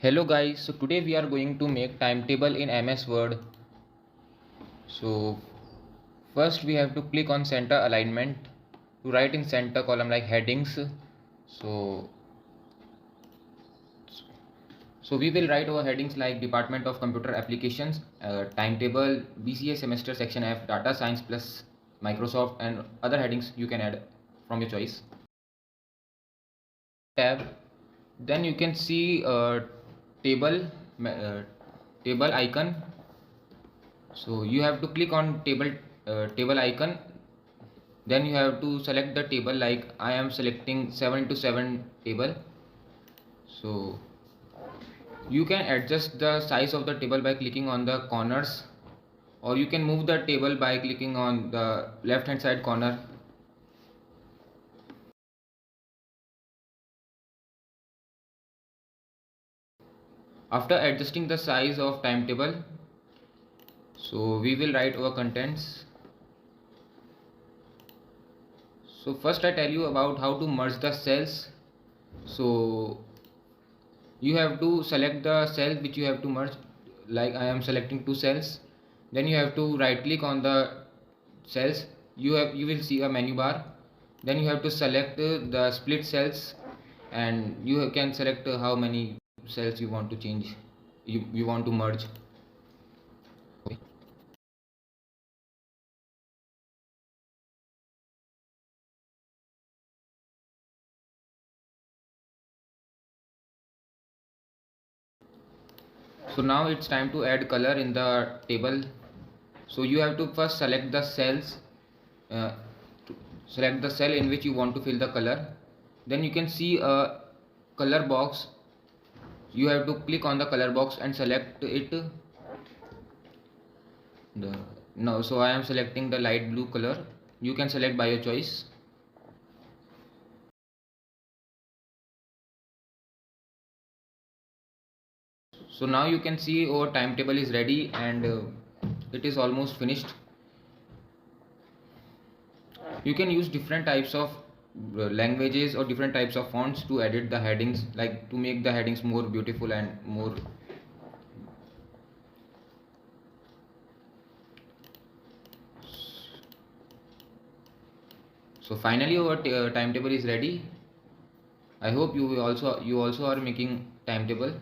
Hello guys, so today we are going to make timetable in MS Word. So first we have to click on center alignment to write in center column like headings. So we will write our headings like Department of Computer Applications, timetable, BCA semester section F, data science plus Microsoft, and other headings you can add from your choice. Tab, then you can see table table icon. So you have to click on table icon, then you have to select the table, like I am selecting 7 to 7 table. So you can adjust the size of the table by clicking on the corners, or you can move the table by clicking on the left hand side corner. After adjusting the size of timetable, so we will write our contents. So first I tell you about how to merge the cells. So you have to select the cell which you have to merge, like I am selecting two cells. Then you have to right click on the cells. You will see a menu bar. Then you have to select the split cells, and you can select how many cells you want to change, you want to merge. Okay. So now it's time to add color in the table. So you have to first select the cells, uh, select the cell in which you want to fill the color. Then you can see a color box. You have to click on the color box and select it. So I am selecting the light blue color. You can select by your choice. So now you can see our timetable is ready, and it is almost finished. You can use different types of languages or different types of fonts to edit the headings, like to make the headings more beautiful and more. So finally our timetable is ready. I hope you also are making timetable.